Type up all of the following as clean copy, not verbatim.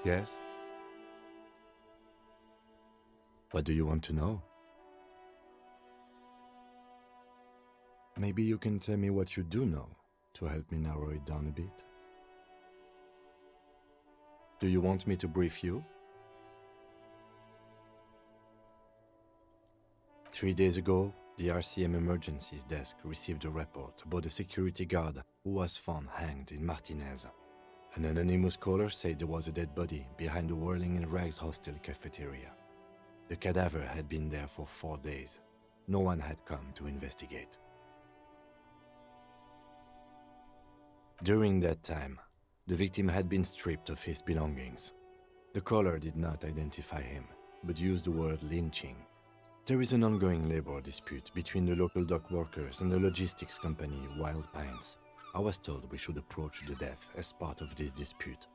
Yes? What do you want to know? Maybe you can tell me what you do know to help me narrow it down a bit. Do you want me to brief you? 3 days ago, the RCM Emergencies Desk received a report about a security guard who was found hanged in Martinez. An anonymous caller said there was a dead body behind the Whirling in Rags hostel cafeteria. The cadaver had been there for 4 days. No one had come to investigate. During that time, the victim had been stripped of his belongings. The caller did not identify him, but used the word lynching. There is an ongoing labor dispute between the local dock workers and the logistics company Wild Pines. I was told we should approach the death as part of this dispute.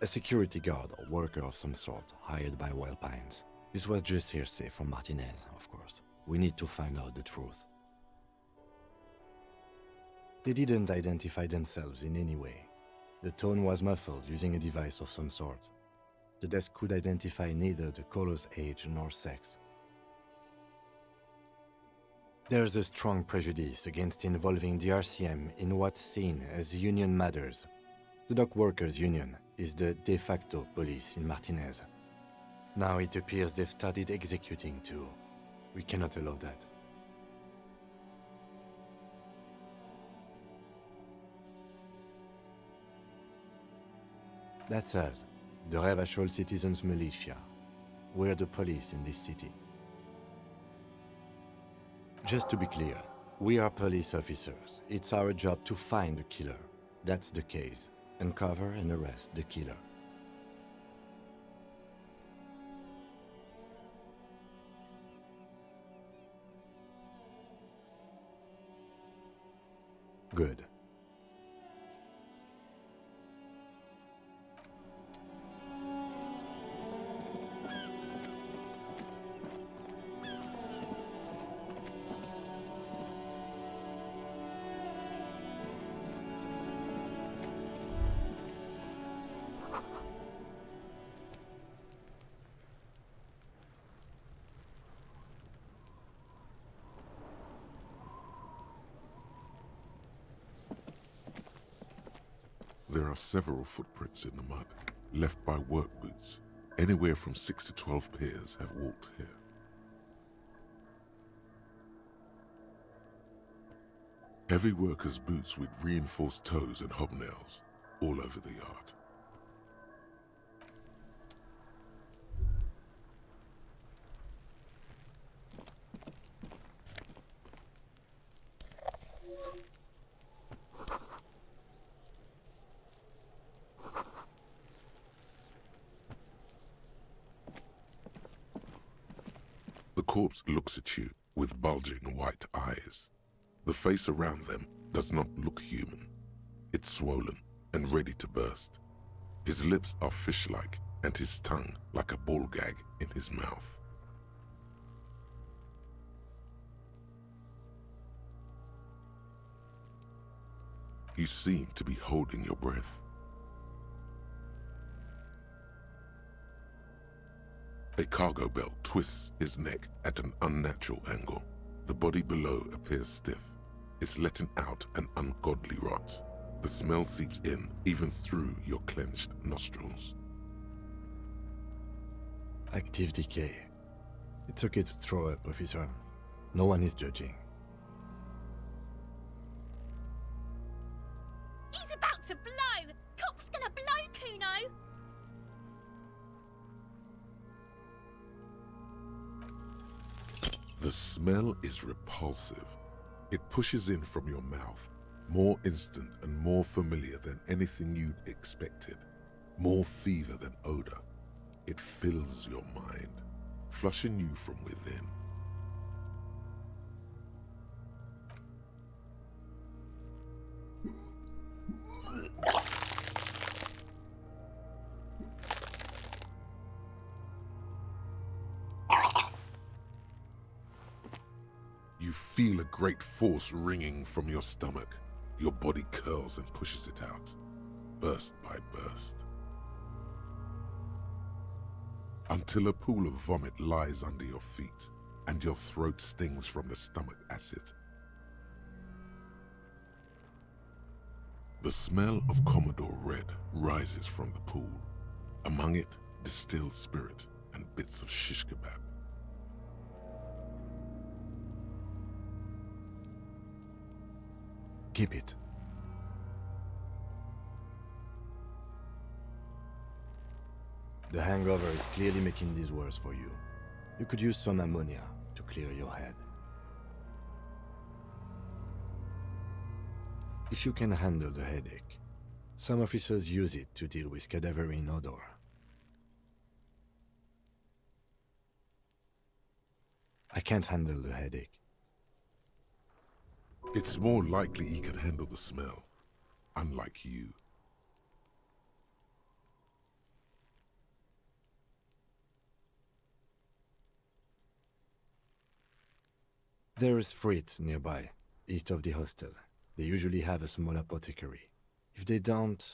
A security guard or worker of some sort hired by Wild Pines. This was just hearsay from Martinez, of course. We need to find out the truth. They didn't identify themselves in any way. The tone was muffled using a device of some sort. The desk could identify neither the caller's age nor sex. There's a strong prejudice against involving the RCM in what's seen as union matters. The dock workers' union is the de facto police in Martinez. Now it appears they've started executing too. We cannot allow that. That's us, the Revachol Citizens Militia. We're the police in this city. Just to be clear, we are police officers. It's our job to find the killer. That's the case. Uncover and arrest the killer. Good. There are several footprints in the mud, left by work boots. Anywhere from 6 to 12 pairs have walked here. Heavy workers' boots with reinforced toes and hobnails, all over the yard. The corpse looks at you with bulging white eyes. The face around them does not look human. It's swollen and ready to burst. His lips are fish-like and his tongue like a ball gag in his mouth. You seem to be holding your breath. A cargo belt twists his neck at an unnatural angle. The body below appears stiff. It's letting out an ungodly rot. The smell seeps in even through your clenched nostrils. Active decay. It's okay to throw up, officer. No one is judging. He's about to blow! Cop's gonna blow, Kuno! The smell is repulsive. It pushes in from your mouth, more instant and more familiar than anything you'd expected, more fever than odor. It fills your mind, flushing you from within. You feel a great force ringing from your stomach. Your body curls and pushes it out, burst by burst, until a pool of vomit lies under your feet and your throat stings from the stomach acid. The smell of Commodore Red rises from the pool. Among it, distilled spirit and bits of shish kebab. Keep it. The hangover is clearly making this worse for you. You could use some ammonia to clear your head. If you can handle the headache, some officers use it to deal with cadaverine odor. I can't handle the headache. It's more likely he can handle the smell, unlike you. There is Frit nearby, east of the hostel. They usually have a small apothecary. If they don't...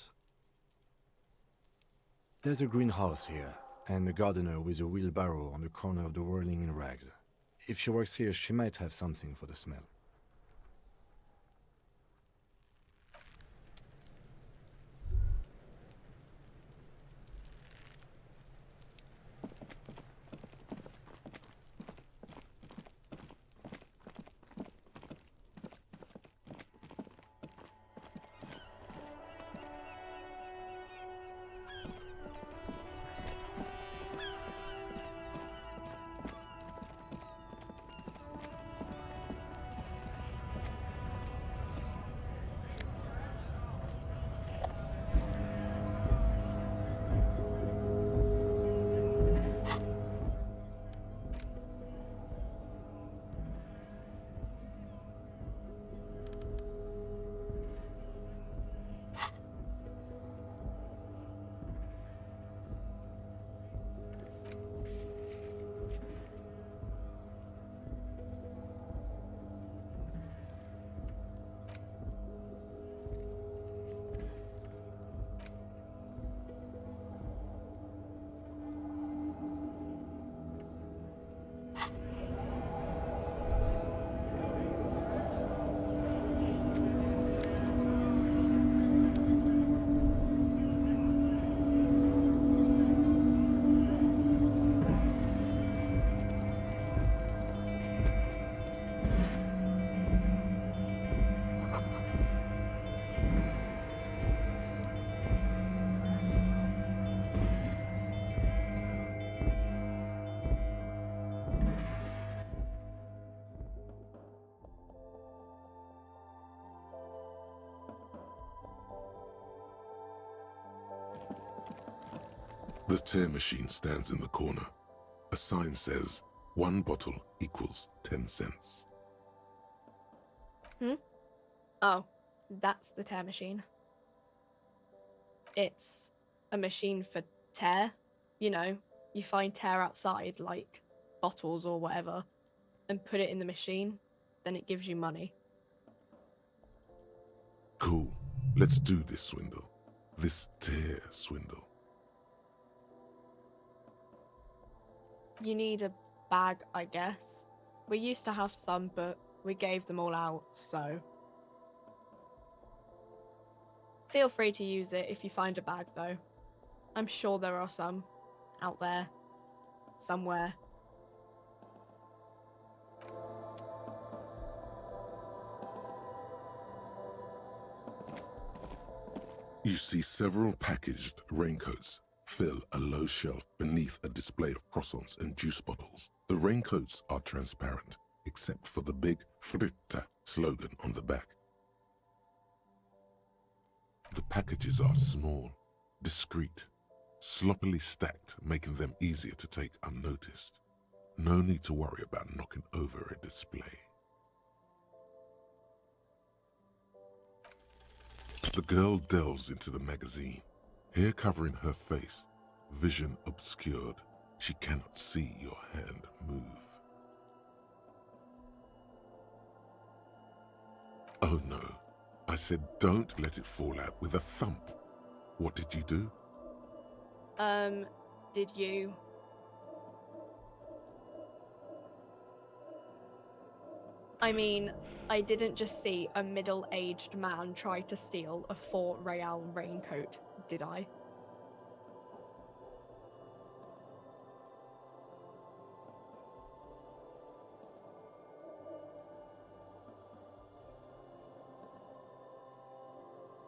There's a greenhouse here, and a gardener with a wheelbarrow on the corner of the whirling in rags. If she works here, she might have something for the smell. The tear machine stands in the corner. A sign says, 1 bottle equals 10 cents. Oh, that's the tear machine. It's a machine for tear. You know, you find tear outside, like bottles or whatever, and put it in the machine, then it gives you money. Cool. Let's do this swindle. This tear swindle. You need a bag, I guess. We used to have some, but we gave them all out, so... Feel free to use it if you find a bag, though. I'm sure there are some out there, somewhere. You see several packaged raincoats fill a low shelf beneath a display of croissants and juice bottles. The raincoats are transparent, except for the big Fritta slogan on the back. The packages are small, discreet, sloppily stacked, making them easier to take unnoticed. No need to worry about knocking over a display. The girl delves into the magazine. Hair covering her face, vision obscured. She cannot see your hand move. Oh no. I said don't let it fall out with a thump. What did you do? Did you? I mean, I didn't just see a middle-aged man try to steal a Fort Royale raincoat, did I?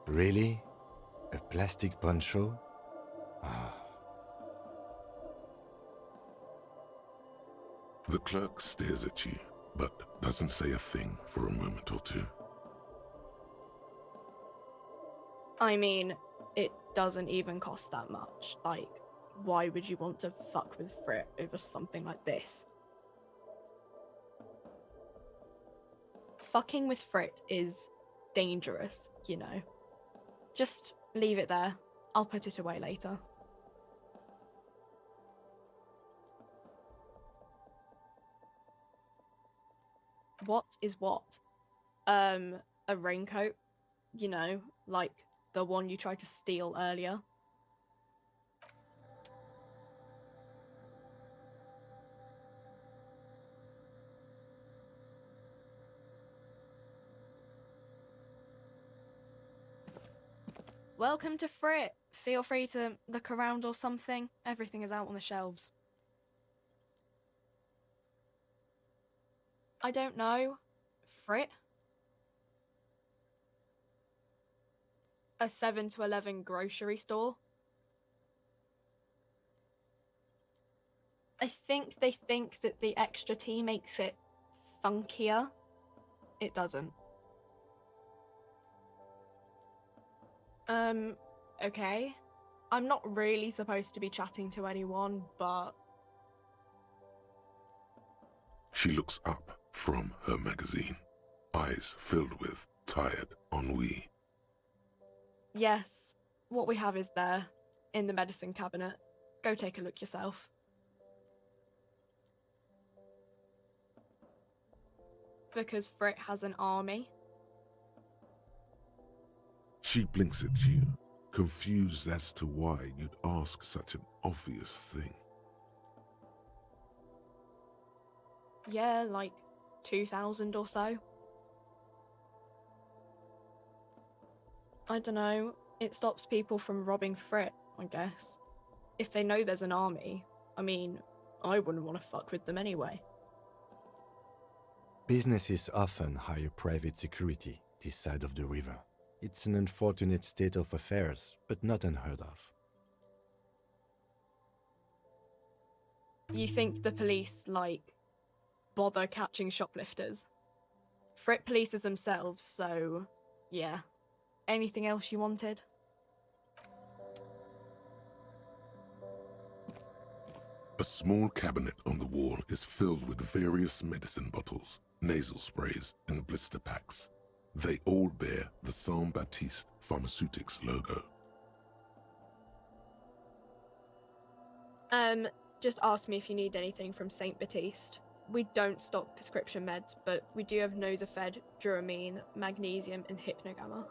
Really? A plastic poncho? Ah. The clerk stares at you, but doesn't say a thing for a moment or two. I mean, it doesn't even cost that much. Like, why would you want to fuck with Frit over something like this? Fucking with Frit is dangerous, you know. Just leave it there. I'll put it away later. What is what? A raincoat? You know, like the one you tried to steal earlier? Welcome to Frit. Feel free to look around or something. Everything is out on the shelves. I don't know. Frit? A 7 to 11 grocery store? I think they think that the extra tea makes it funkier. It doesn't. Okay. I'm not really supposed to be chatting to anyone, but... She looks up from her magazine, eyes filled with tired ennui. Yes, what we have is there, in the medicine cabinet. Go take a look yourself. Because Frit has an army. She blinks at you, confused as to why you'd ask such an obvious thing. Yeah, like 2,000 or so. I don't know, it stops people from robbing Frit, I guess. If they know there's an army, I mean, I wouldn't want to fuck with them anyway. Businesses often hire private security this side of the river. It's an unfortunate state of affairs, but not unheard of. You think the police, like, bother catching shoplifters? Frit polices themselves, so yeah. Anything else you wanted? A small cabinet on the wall is filled with various medicine bottles, nasal sprays, and blister packs. They all bear the Saint Baptiste Pharmaceutics logo. Just ask me if you need anything from Saint Baptiste. We don't stock prescription meds, but we do have Nosafed, Duramine, Magnesium, and Hypnogamma.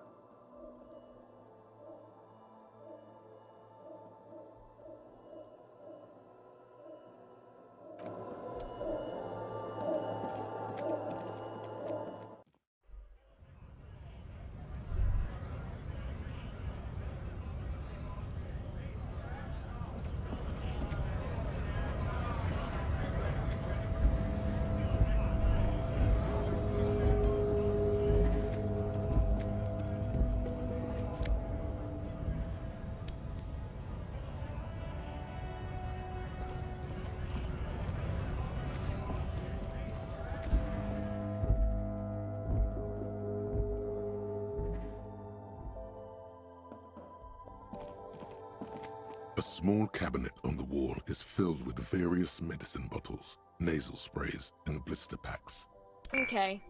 A small cabinet on the wall is filled with various medicine bottles, nasal sprays, and blister packs. Okay,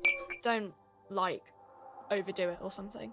don't, like, overdo it or something.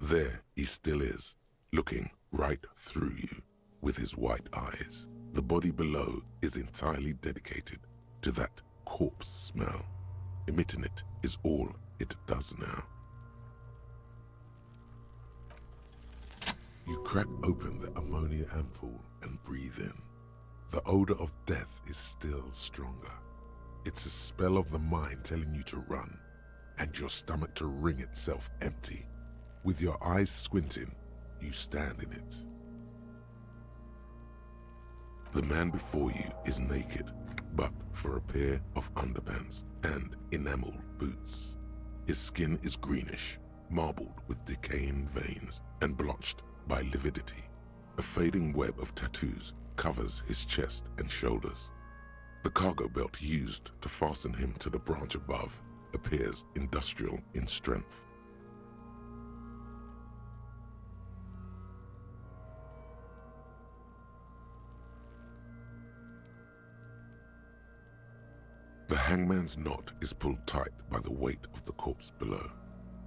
There he still is, looking right through you with his white eyes. The body below is entirely dedicated to that corpse smell. Emitting it is all it does now. You crack open the ammonia ampoule and breathe in. The odor of death is still stronger. It's a spell of the mind telling you to run, and your stomach to wring itself empty. With your eyes squinting, you stand in it. The man before you is naked, but for a pair of underpants and enameled boots. His skin is greenish, marbled with decaying veins and blotched by lividity. A fading web of tattoos covers his chest and shoulders. The cargo belt used to fasten him to the branch above appears industrial in strength. The hangman's knot is pulled tight by the weight of the corpse below.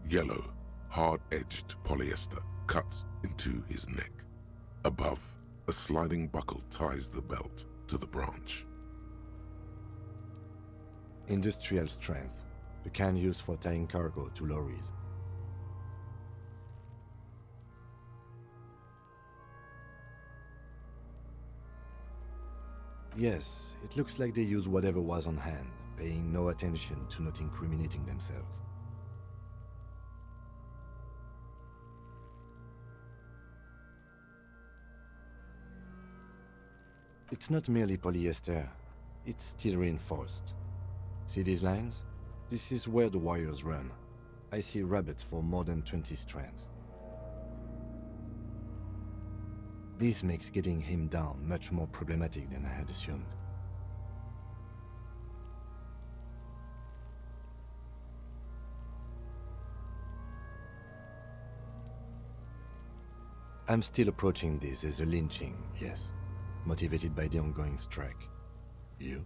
Yellow, hard-edged polyester cuts into his neck. Above, a sliding buckle ties the belt to the branch. Industrial strength, the kind used for tying cargo to lorries. Yes, it looks like they use whatever was on hand, paying no attention to not incriminating themselves. It's not merely polyester, it's steel reinforced. See these lines? This is where the wires run. I see rabbits for more than 20 strands. This makes getting him down much more problematic than I had assumed. I'm still approaching this as a lynching, yes, motivated by the ongoing strike. You?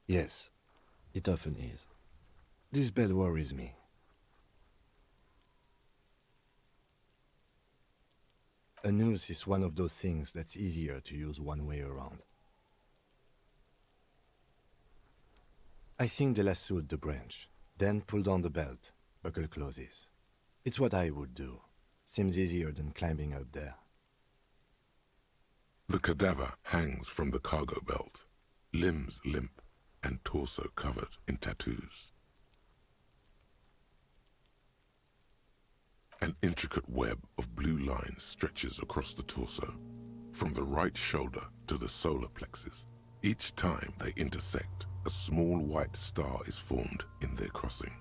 Yes, it often is. This bell worries me. A noose is one of those things that's easier to use one way around. I think they lassoed the branch, then pull down the belt, buckle closes. It's what I would do. Seems easier than climbing up there. The cadaver hangs from the cargo belt, limbs limp and torso covered in tattoos. An intricate web of blue lines stretches across the torso, from the right shoulder to the solar plexus. Each time they intersect, a small white star is formed in their crossing.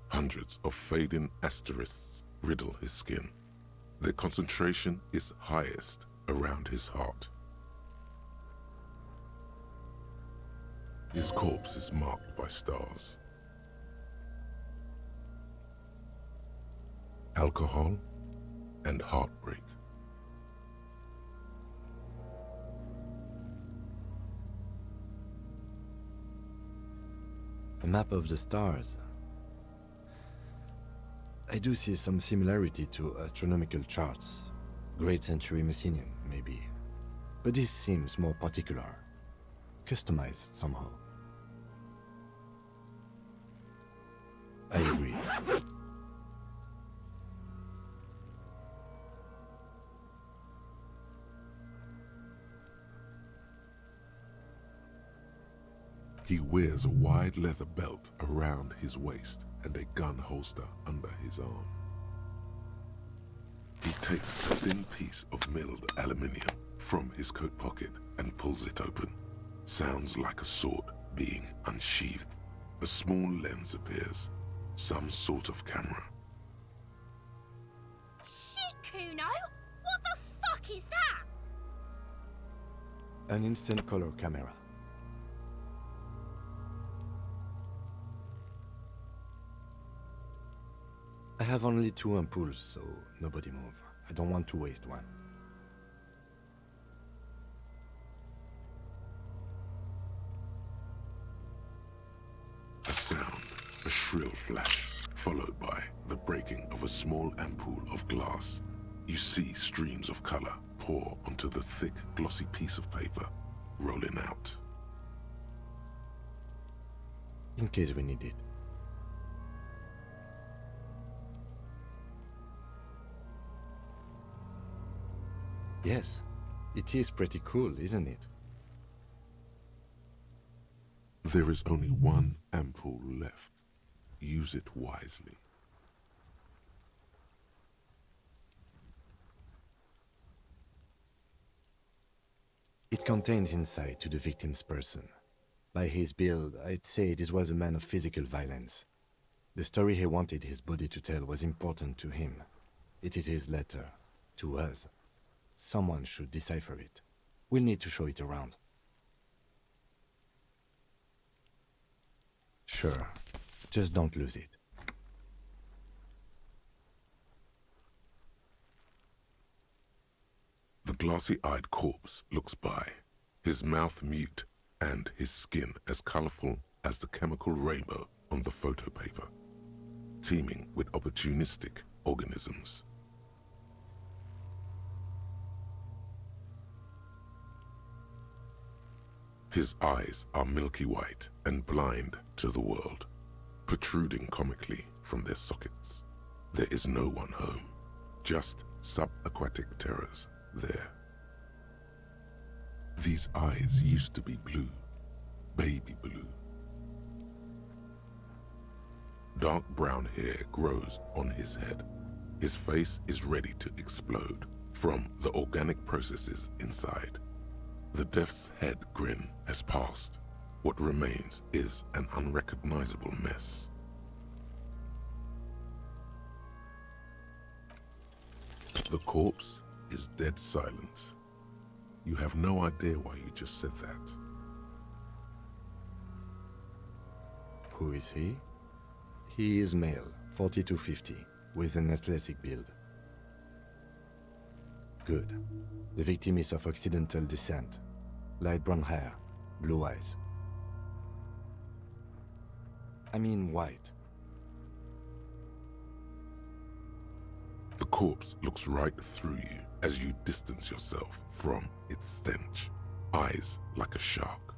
Hundreds of fading asterisks riddle his skin. Their concentration is highest around his heart. His corpse is marked by stars. Alcohol and heartbreak. A map of the stars. I do see some similarity to astronomical charts. Great century Messinian, maybe. But this seems more particular. Customized somehow. I agree. He wears a wide leather belt around his waist and a gun holster under his arm. He takes a thin piece of milled aluminium from his coat pocket and pulls it open. Sounds like a sword being unsheathed. A small lens appears, some sort of camera. Shit, Kuno! What the fuck is that? An instant color camera. I have only 2 ampoules, so nobody move. I don't want to waste one. shrill flash, followed by the breaking of a small ampoule of glass. You see streams of color pour onto the thick, glossy piece of paper, rolling out. In case we need it. Yes, it is pretty cool, isn't it? There is only one ampoule left. Use it wisely. It contains insight to the victim's person. By his build, I'd say this was a man of physical violence. The story he wanted his body to tell was important to him. It is his letter, to us. Someone should decipher it. We'll need to show it around. Sure, just don't lose it. The glassy-eyed corpse looks by, his mouth mute and his skin as colorful as the chemical rainbow on the photo paper, teeming with opportunistic organisms. His eyes are milky white and blind to the world, protruding comically from their sockets. There is no one home, just subaquatic terrors there. These eyes used to be blue, baby blue. Dark brown hair grows on his head. His face is ready to explode from the organic processes inside. The death's head grin has passed. What remains is an unrecognizable mess. The corpse is dead silent. You have no idea why you just said that. Who is he? He is male, 40 to 50, with an athletic build. Good. The victim is of Occidental descent. Light brown hair, blue eyes. I mean white. The corpse looks right through you as you distance yourself from its stench, eyes like a shark.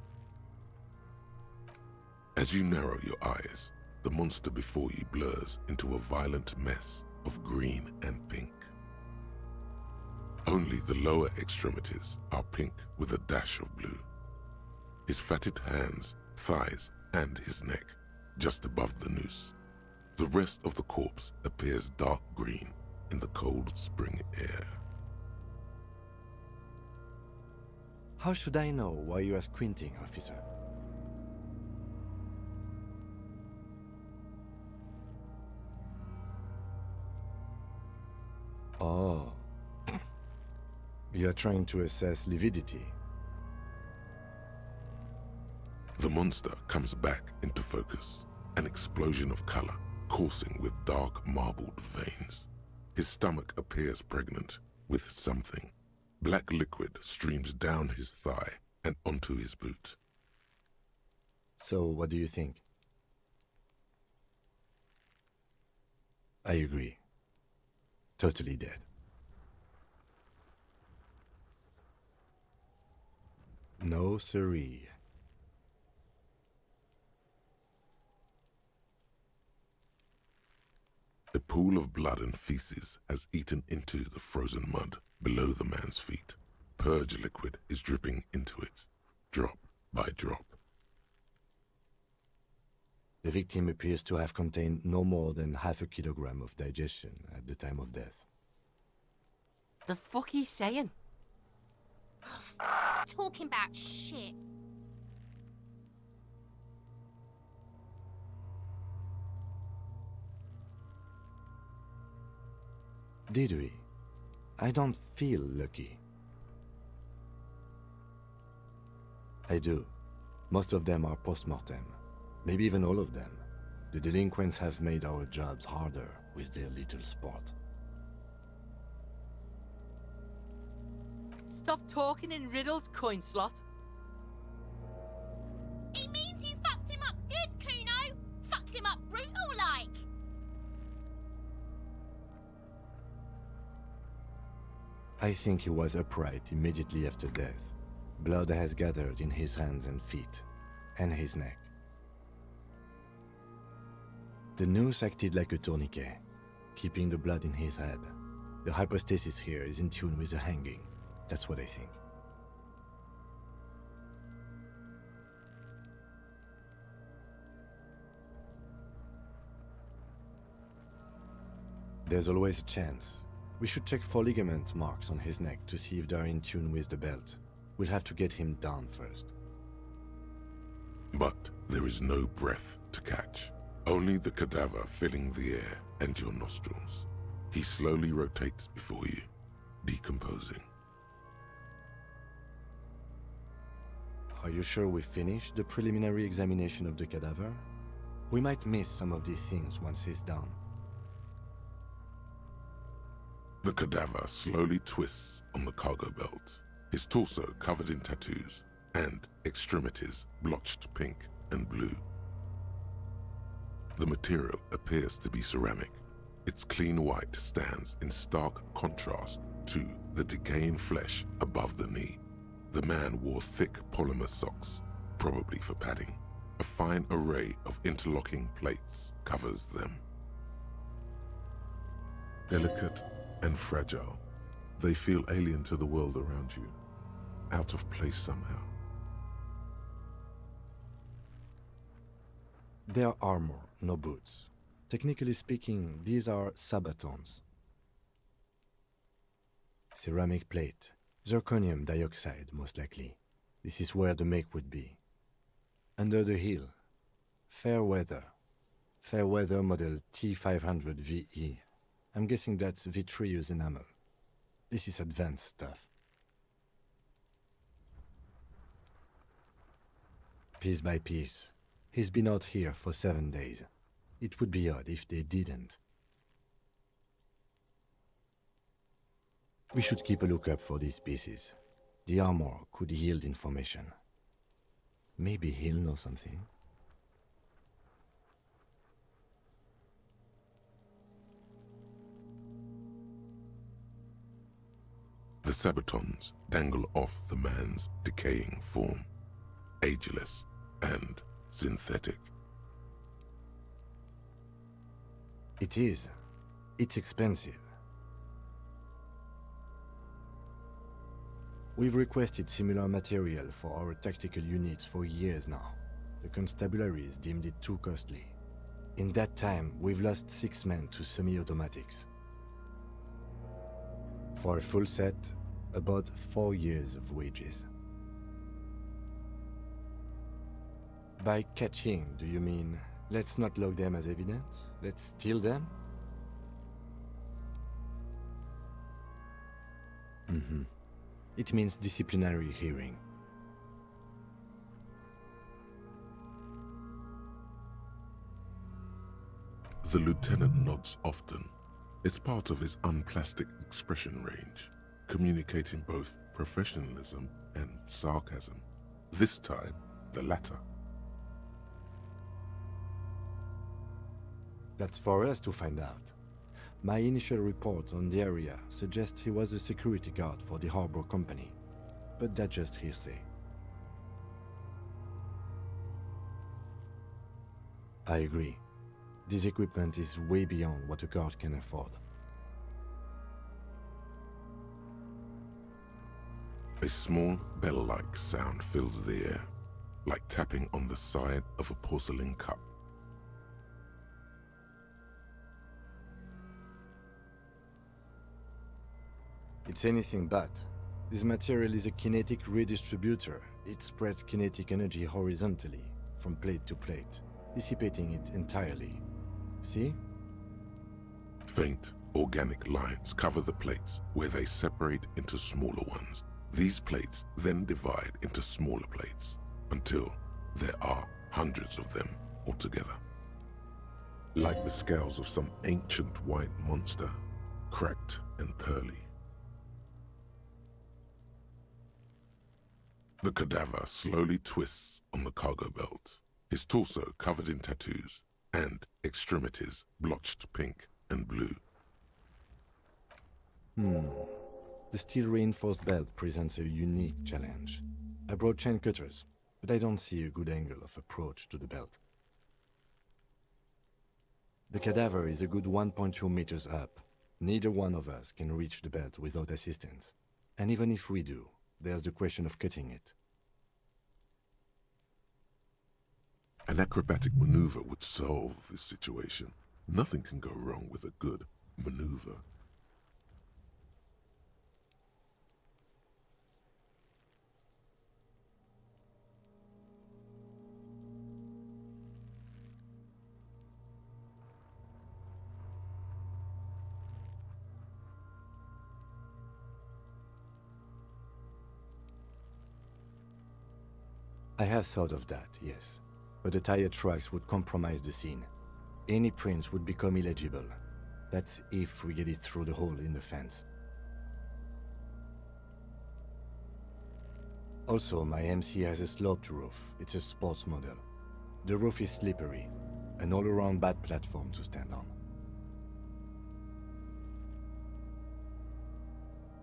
As you narrow your eyes, the monster before you blurs into a violent mess of green and pink. Only the lower extremities are pink with a dash of blue. His fatted hands, thighs, and his neck just above the noose. The rest of the corpse appears dark green in the cold spring air. How should I know why you are squinting, officer? Oh. You are trying to assess lividity. The monster comes back into focus, an explosion of color coursing with dark marbled veins. His stomach appears pregnant with something. Black liquid streams down his thigh and onto his boot. So, what do you think? I agree. Totally dead. No siree. A pool of blood and feces has eaten into the frozen mud below the man's feet. Purge liquid is dripping into it, drop by drop. The victim appears to have contained no more than half a kilogram of digestion at the time of death. The fuck he's saying? Talking about shit. Did we? I don't feel lucky. I do. Most of them are post-mortem. Maybe even all of them. The delinquents have made our jobs harder with their little sport. Stop talking in riddles, coin slot. It means you fucked him up good, Kuno. Fucked him up brutally. I think he was upright immediately after death. Blood has gathered in his hands and feet, and his neck. The noose acted like a tourniquet, keeping the blood in his head. The hypostasis here is in tune with the hanging. That's what I think. There's always a chance. We should check for ligament marks on his neck to see if they're in tune with the belt. We'll have to get him down first. But there is no breath to catch. Only the cadaver filling the air and your nostrils. He slowly rotates before you, decomposing. Are you sure we finished the preliminary examination of the cadaver? We might miss some of these things once he's done. The cadaver slowly twists on the cargo belt, his torso covered in tattoos, and extremities blotched pink and blue. The material appears to be ceramic. Its clean white stands in stark contrast to the decaying flesh above the knee. The man wore thick polymer socks, probably for padding. A fine array of interlocking plates covers them. Delicate and fragile, they feel alien to the world around you, out of place somehow. They are armor, no boots. Technically speaking, these are sabatons. Ceramic plate. Zirconium dioxide, most likely. This is where the make would be. Under the heel. Fair weather. Fair weather model T500 VE. I'm guessing that's vitreous enamel. This is advanced stuff. Piece by piece. He's been out here for 7 days. It would be odd if they didn't. We should keep a lookout for these pieces. The armor could yield information. Maybe he'll know something. The sabatons dangle off the man's decaying form, ageless and synthetic. It is. It's expensive. We've requested similar material for our tactical units for years now. The constabularies deemed it too costly. In that time, we've lost 6 men to semi-automatics. For a full set, about 4 years of wages. By catching, do you mean, let's not log them as evidence? Let's steal them? It means disciplinary hearing. The lieutenant nods often. It's part of his unplastic expression range, communicating both professionalism and sarcasm. This time, the latter. That's for us to find out. My initial report on the area suggests he was a security guard for the harbor company, but that's just hearsay. I agree. This equipment is way beyond what a guard can afford. A small bell-like sound fills the air, like tapping on the side of a porcelain cup. It's anything but. This material is a kinetic redistributor. It spreads kinetic energy horizontally, from plate to plate, dissipating it entirely. See? Faint, organic lines cover the plates where they separate into smaller ones. These plates then divide into smaller plates until there are hundreds of them altogether. Like the scales of some ancient white monster, cracked and pearly. The cadaver slowly twists on the cargo belt, his torso covered in tattoos and extremities blotched pink and blue. The steel-reinforced belt presents a unique challenge. I brought chain cutters, but I don't see a good angle of approach to the belt. The cadaver is a good 1.2 meters up. Neither one of us can reach the belt without assistance. And even if we do, there's the question of cutting it. An acrobatic maneuver would solve this situation. Nothing can go wrong with a good maneuver. I have thought of that, yes. But the tire tracks would compromise the scene. Any prints would become illegible. That's if we get it through the hole in the fence. Also, my MC has a sloped roof. It's a sports model. The roof is slippery, an all-around bad platform to stand on.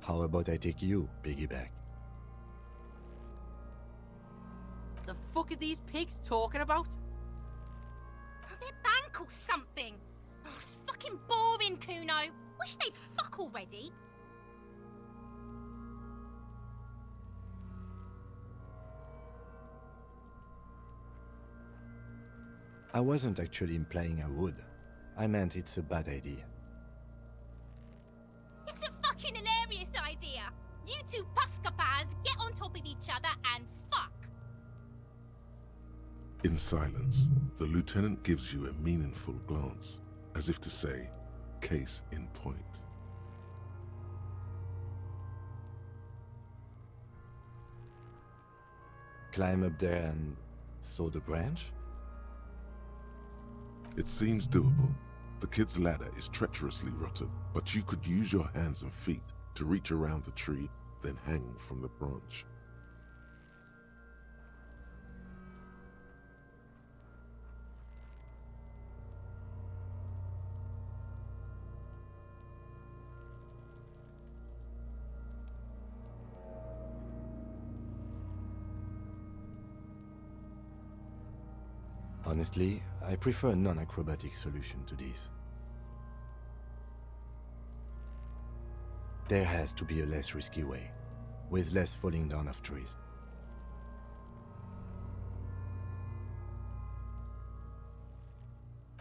How about I take you, piggyback? The fuck are these pigs talking about? Oh, their bank or something. Oh, it's fucking boring, Kuno. Wish they'd fuck already. I wasn't actually implying I would. I meant it's a bad idea. It's a fucking hilarious idea. You two puskapas get on top of each other and fuck. In silence, the lieutenant gives you a meaningful glance, as if to say, case in point. Climb up there and saw the branch? It seems doable. The kid's ladder is treacherously rotten, but you could use your hands and feet to reach around the tree, then hang from the branch. Honestly, I prefer a non-acrobatic solution to this. There has to be a less risky way, with less falling down of trees.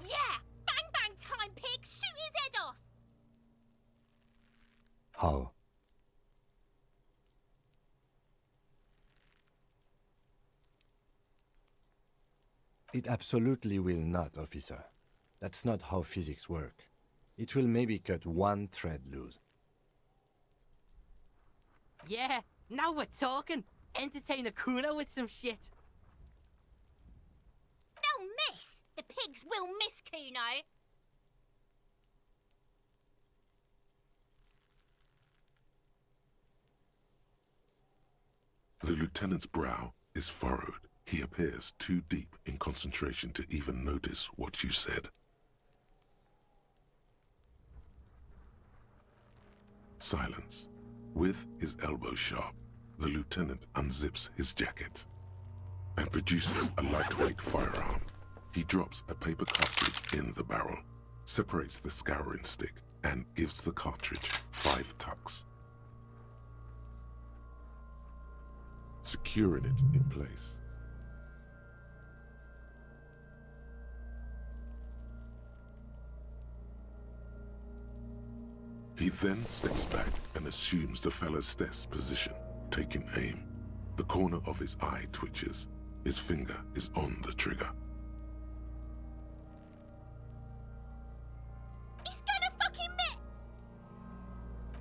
Yeah! Bang bang time, pig! Shoot his head off! How? It absolutely will not, officer. That's not how physics work. It will maybe cut one thread loose. Yeah, now we're talking. Entertain a Kuno with some shit. They'll miss! The pigs will miss, Kuno! The lieutenant's brow is furrowed. He appears too deep in concentration to even notice what you said. Silence. With his elbow sharp, the lieutenant unzips his jacket and produces a lightweight firearm. He drops a paper cartridge in the barrel, separates the scouring stick, and gives the cartridge 5 tucks, securing it in place. He then steps back and assumes the fellow's desk position, taking aim. The corner of his eye twitches. His finger is on the trigger. He's gonna fucking miss!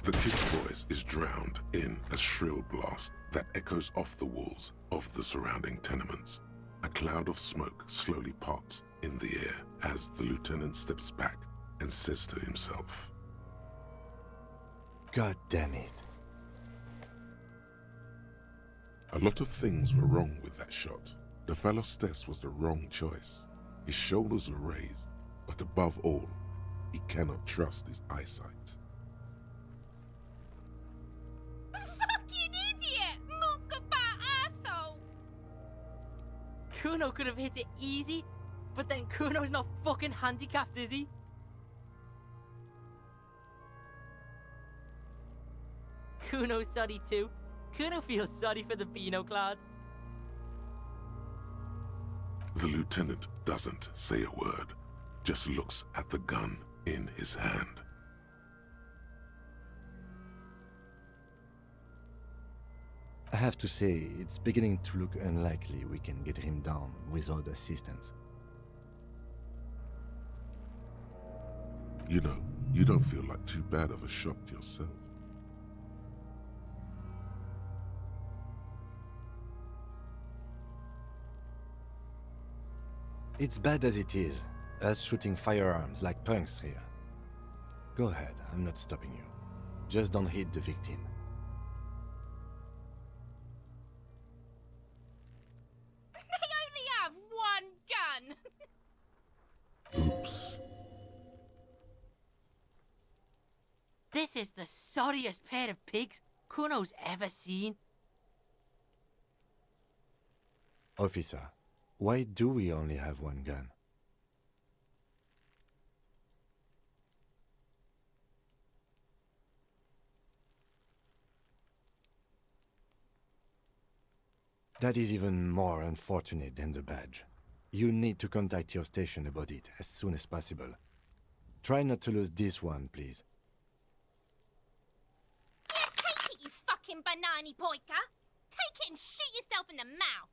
The kid's voice is drowned in a shrill blast that echoes off the walls of the surrounding tenements. A cloud of smoke slowly parts in the air as the lieutenant steps back and says to himself, God damn it. a lot of things were wrong with that shot. The fellow's desk was the wrong choice. His shoulders were raised, but above all, he cannot trust his eyesight. Kuno could have hit it easy, but then Kuno's not fucking handicapped, is he? Kuno's sorry too. Kuno feels sorry for the Beano Cloud. The lieutenant doesn't say a word, just looks at the gun in his hand. I have to say, it's beginning to look unlikely we can get him down without assistance. You know, you don't feel like too bad of a shot yourself. It's bad as it is, us shooting firearms like punks here. Go ahead, I'm not stopping you. Just don't hit the victim. They only have one gun! Oops. This is the sorriest pair of pigs Kuno's ever seen. Officer, why do we only have one gun? That is even more unfortunate than the badge. You need to contact your station about it as soon as possible. Try not to lose this one, please. Yeah, take it, you fucking banana poika! Take it and shoot yourself in the mouth!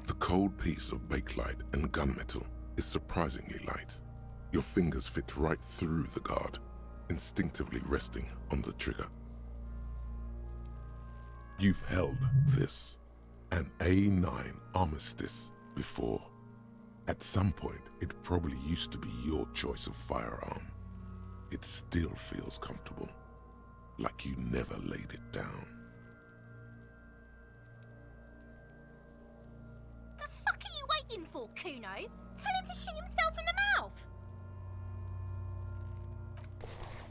The cold piece of bakelite and gunmetal is surprisingly light. Your fingers fit right through the guard, instinctively resting on the trigger. You've held this, an A9 Armistice, before. At some point, it probably used to be your choice of firearm. It still feels comfortable, like you never laid it down. The fuck are you waiting for, Kuno? Tell him to shoot himself in the mouth!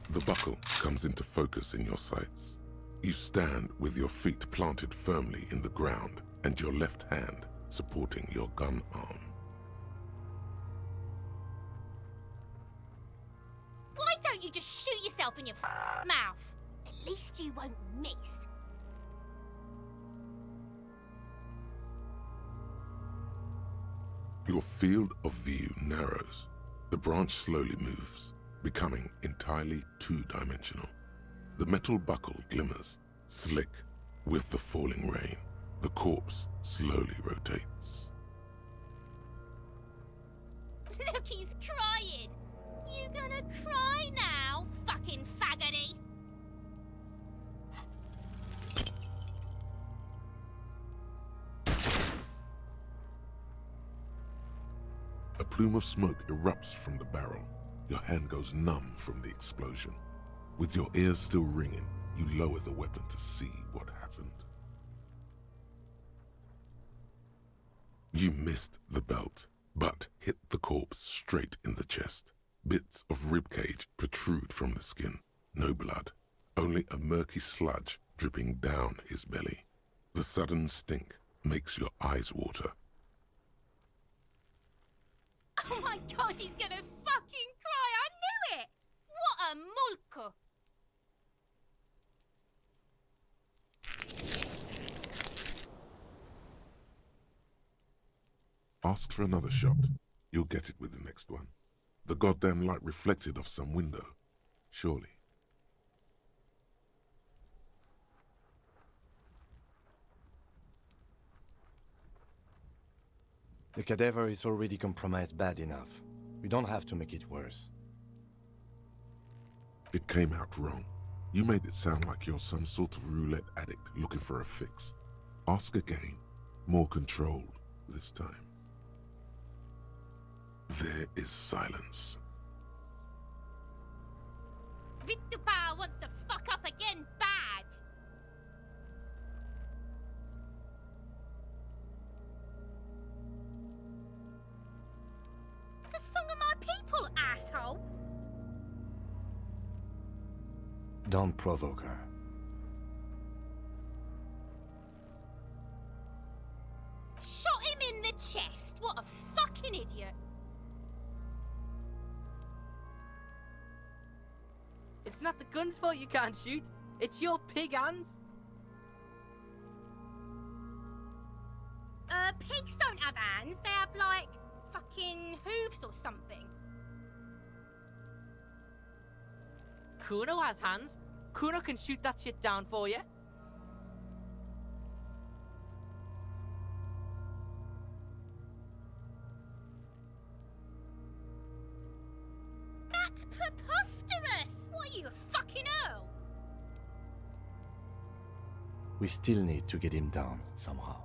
The buckle comes into focus in your sights. You stand with your feet planted firmly in the ground and your left hand supporting your gun arm. Why don't you just shoot yourself in your mouth? At least you won't miss. Your field of view narrows. The branch slowly moves, becoming entirely two-dimensional. The metal buckle glimmers, slick with the falling rain. The corpse slowly rotates. Look, he's crying. You gonna cry now, fucking faggoty? A plume of smoke erupts from the barrel. Your hand goes numb from the explosion. With your ears still ringing, you lower the weapon to see what happened. You missed the belt, but hit the corpse straight in the chest. Bits of ribcage protrude from the skin. No blood, only a murky sludge dripping down his belly. The sudden stink makes your eyes water. Oh my god, he's gonna fucking cry! I knew it! What a mulko! Ask for another shot. You'll get it with the next one. The goddamn light reflected off some window. Surely. The cadaver is already compromised bad enough. We don't have to make it worse. It came out wrong. You made it sound like you're some sort of roulette addict looking for a fix. Ask again. More controlled this time. There is silence. Vittupa wants to fuck up again bad. It's the song of my people, asshole. Don't provoke her. Shot him in the chest. What a fucking idiot. It's not the gun's fault you can't shoot. It's your pig hands. Pigs don't have hands. They have, like, fucking hooves or something. Kuno has hands. Kuno can shoot that shit down for you. That's preposterous! What are you, a fucking earl? We still need to get him down somehow.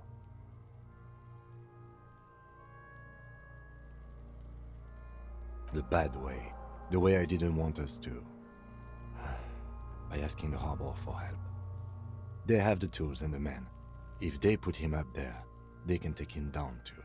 The bad way. The way I didn't want us to. By asking the harbor for help. They have the tools and the men. If they put him up there, they can take him down too.